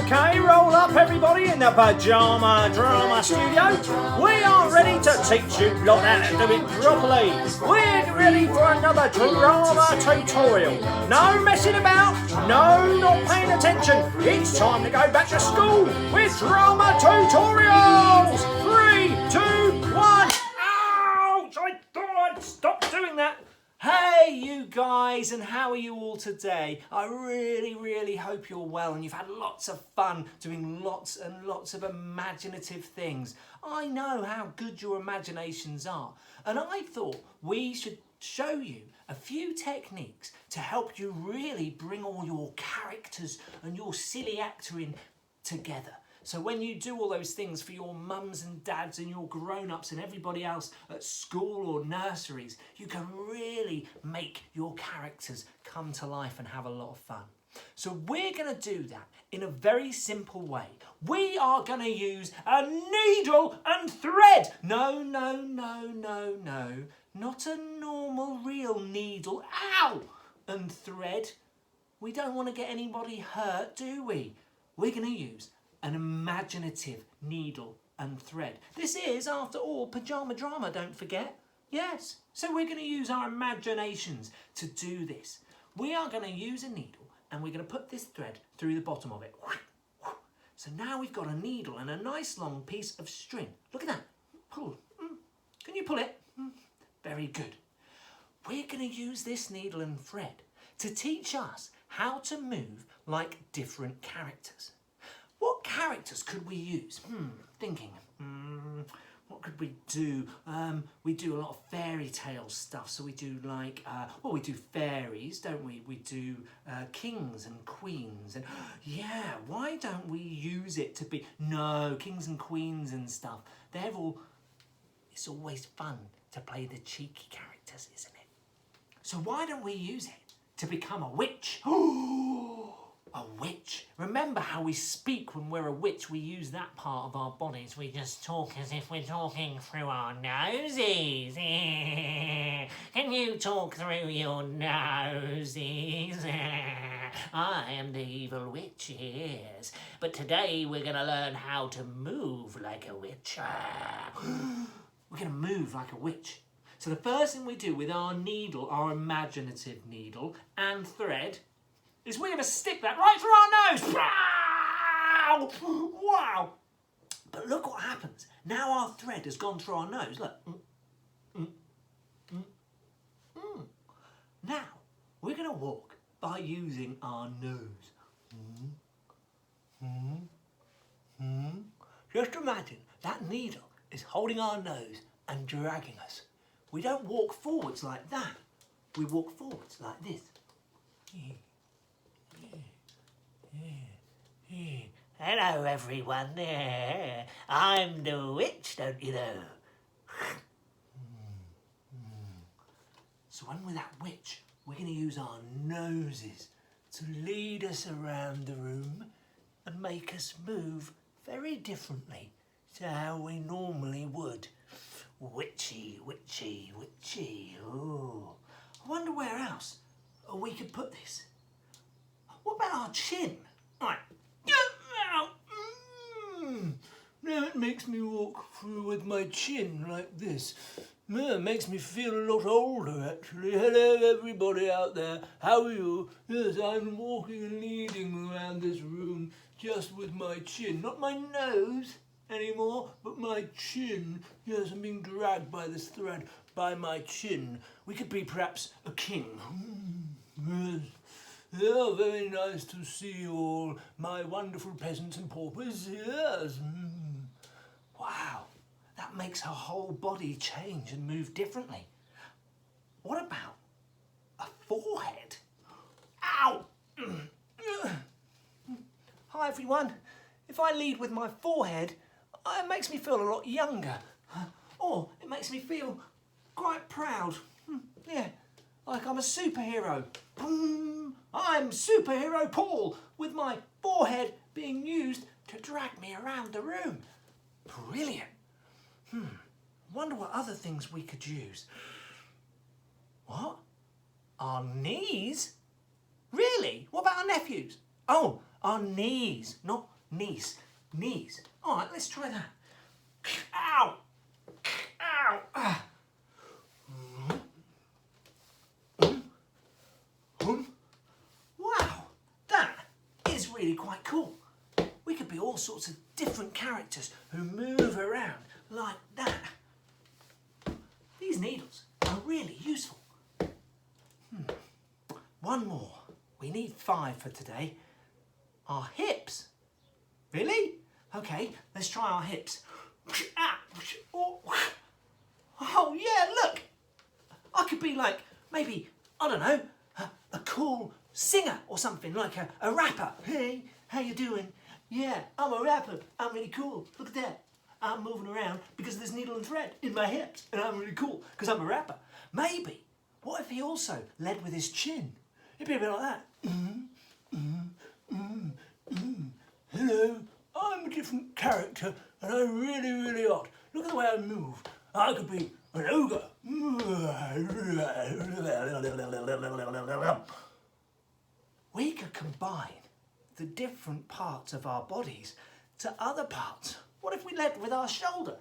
Okay, roll up everybody in the Pyjama Drama Studio. We are ready to teach you lot how to do it properly. We're ready for another drama tutorial. No messing about, no not paying attention. It's time to go back to school with drama tutorials. 3, 2, 1. Ouch! I thought I'd stop doing that. Hey you guys, and how are you all today? I really hope you're well and you've had lots of fun doing lots and lots of imaginative things. I know how good your imaginations are, and I thought we should show you a few techniques to help you really bring all your characters and your silly acting together. So when you do all those things for your mums and dads and your grown-ups and everybody else at school or nurseries, you can really make your characters come to life and have a lot of fun. So we're going to do that in a very simple way. We are going to use a needle and thread. No, not a normal real needle. Ow! And thread. We don't want to get anybody hurt, do we? We're going to use an imaginative needle and thread. This is, after all, Pyjama Drama, don't forget. Yes, so we're going to use our imaginations to do this. We are going to use a needle and we're going to put this thread through the bottom of it. So now we've got a needle and a nice long piece of string. Look at that. Pull. Can you pull it? Very good. We're going to use this needle and thread to teach us how to move like different characters. What characters could we use? Thinking. What could we do? We do a lot of fairy tale stuff. So we do like, we do fairies, don't we? We do kings and queens. And yeah, why don't we use it to be, no, kings and queens and stuff. It's always fun to play the cheeky characters, isn't it? So why don't we use it to become a witch? A witch. Remember how we speak when we're a witch? We use that part of our bodies. We just talk as if we're talking through our noses. Can you talk through your noses? I am the evil witch, yes. But today we're going to learn how to move like a witch. We're going to move like a witch. So the first thing we do with our needle, our imaginative needle and thread, is we're going to stick that right through our nose. Wow! But look what happens. Now our thread has gone through our nose. Look. Now, we're going to walk by using our nose. Just imagine that needle is holding our nose and dragging us. We don't walk forwards like that. We walk forwards like this. Hello everyone, I'm the witch, don't you know? So when we're that witch, we're going to use our noses to lead us around the room and make us move very differently to how we normally would. Witchy, witchy, witchy. Oh, I wonder where else we could put this. What about our chin? Right. Now it makes me walk through with my chin like this. It makes me feel a lot older, actually. Hello, everybody out there. How are you? Yes, I'm walking and leading around this room just with my chin. Not my nose anymore, but my chin. Yes, I'm being dragged by this thread by my chin. We could be perhaps a king. Yes. Yeah, very nice to see you all, my wonderful peasants and paupers. Yes. Wow, that makes her whole body change and move differently. What about a forehead? Ow! Hi everyone. If I lead with my forehead, it makes me feel a lot younger. Or it makes me feel quite proud. Yeah, like I'm a superhero. I'm Superhero Paul, with my forehead being used to drag me around the room. Brilliant. Wonder what other things we could use. What? Our knees? Really? What about our nephews? Oh, our knees, not Knees. Knees. All right, let's try that. Ow! Ow! Ah. Wow, that is really quite cool. We could be all sorts of different characters who move around like that. These needles are really useful. One more. We need 5 for today. Our hips. Really? Okay, let's try our hips. Oh yeah, look! I could be like, maybe, I don't know, a cool singer or something, like a rapper. Hey, how you doing? Yeah, I'm a rapper. I'm really cool. Look at that. I'm moving around because there's needle and thread in my hips, and I'm really cool because I'm a rapper. Maybe. What if he also led with his chin? It'd be a bit like that. Hello, I'm a different character, and I'm really, really odd. Look at the way I move. I could be an ogre. We could combine the different parts of our bodies to other parts. What if we led with our shoulder?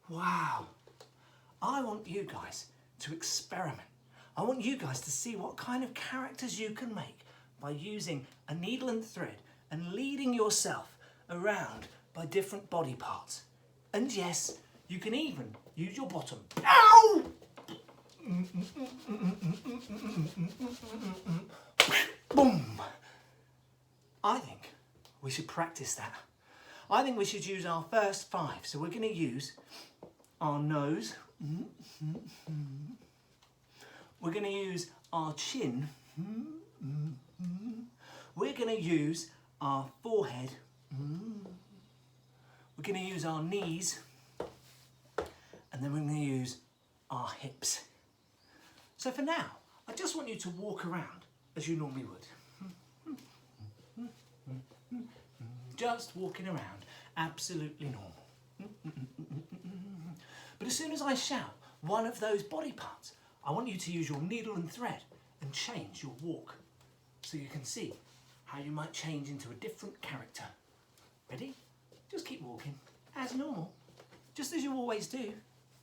Wow. I want you guys to experiment. I want you guys to see what kind of characters you can make by using a needle and thread and leading yourself around by different body parts. And yes, you can even use your bottom. Ow! Boom! I think we should practice that. I think we should use our first 5. So we're going to use our nose. We're going to use our chin. We're going to use our forehead. We're going to use our knees. And then we're going to use our hips. So for now, I just want you to walk around as you normally would. Just walking around, absolutely normal. But as soon as I shout one of those body parts, I want you to use your needle and thread and change your walk so you can see how you might change into a different character. Ready? Just keep walking as normal, just as you always do.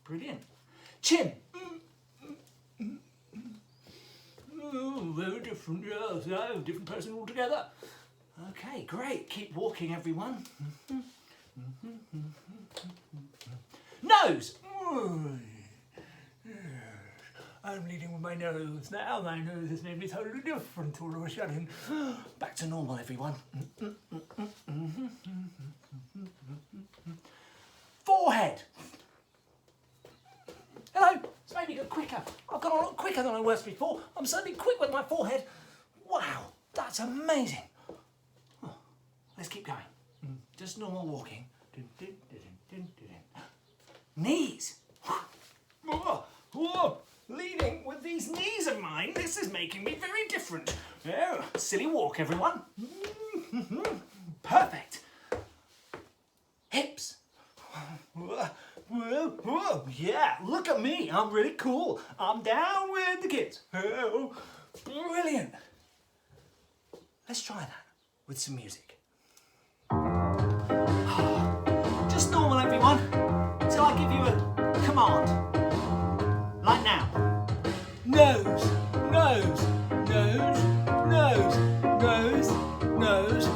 Brilliant. Chin. Oh, very different, yes, a different person altogether. Okay, great. Keep walking, everyone. Nose. I'm leading with my nose now. My nose has made me totally different all of a sudden. Back to normal, everyone. Forehead. Hello. It's maybe got quicker. I've gone a lot quicker than I was before. I'm suddenly quick with my forehead. Wow, that's amazing. Oh, let's keep going. Just normal walking. Knees. Whoa. Leading with these knees of mine, this is making me very different. Oh, silly walk, everyone. Perfect. Hips. Yeah, look at me. I'm really cool. I'm down with the kids. Oh, brilliant. Let's try that with some music. Just normal, everyone, till I give you a command. Like now. Nose, nose, nose, nose, nose, nose,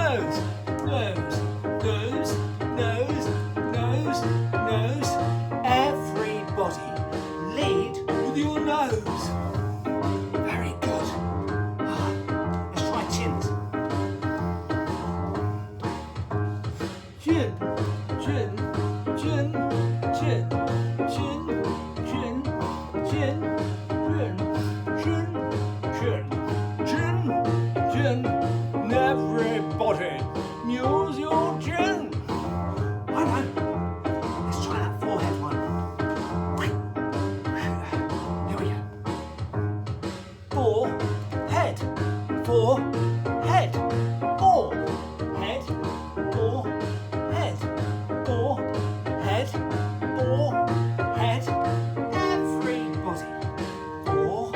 nose, nose, nose, nose, nose, nose. Everybody lead with your nose. Very good. Let's try chins. Chin, chin, chin, chin, chin. Chin, chin, chin, chin, chin, chin. Everybody, use your chin. I know. Let's try that forehead one. Here we go. Forehead, forehead, forehead, forehead, forehead, forehead. Everybody. Forehead.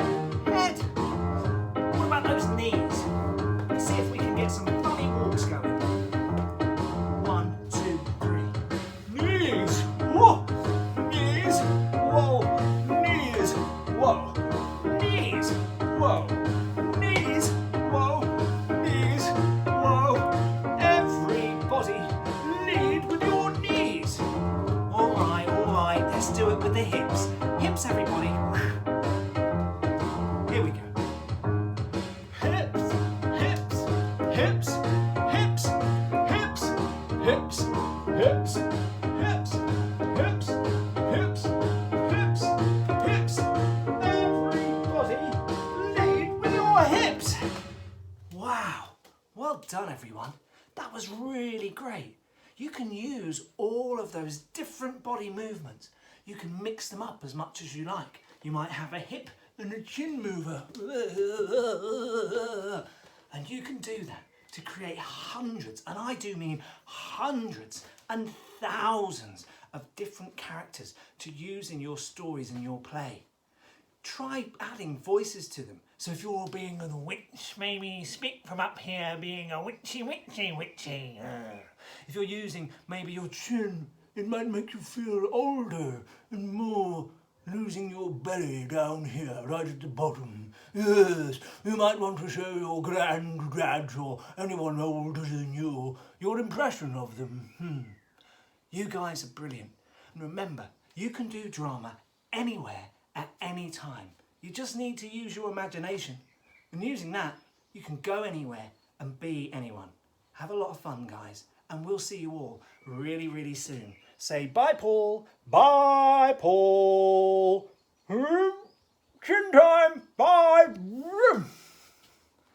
hips, hips, hips, hips, hips, hips, hips, hips, hips, hips. Everybody lead with your hips. Wow, well done everyone. That was really great. You can use all of those different body movements. You can mix them up as much as you like. You might have a hip and a chin mover. And you can do that to create hundreds, and I do mean hundreds and thousands of different characters to use in your stories and your play. Try adding voices to them. So if you're being a witch, maybe speak from up here being a witchy, witchy, witchy. If you're using maybe your chin, it might make you feel older and more losing your belly down here, right at the bottom. Yes, you might want to show your granddads or anyone older than you your impression of them. You guys are brilliant. And remember, you can do drama anywhere at any time. You just need to use your imagination. And using that, you can go anywhere and be anyone. Have a lot of fun, guys. And we'll see you all really, really soon. Say bye, Paul. Bye, Paul. Chin time. Bye.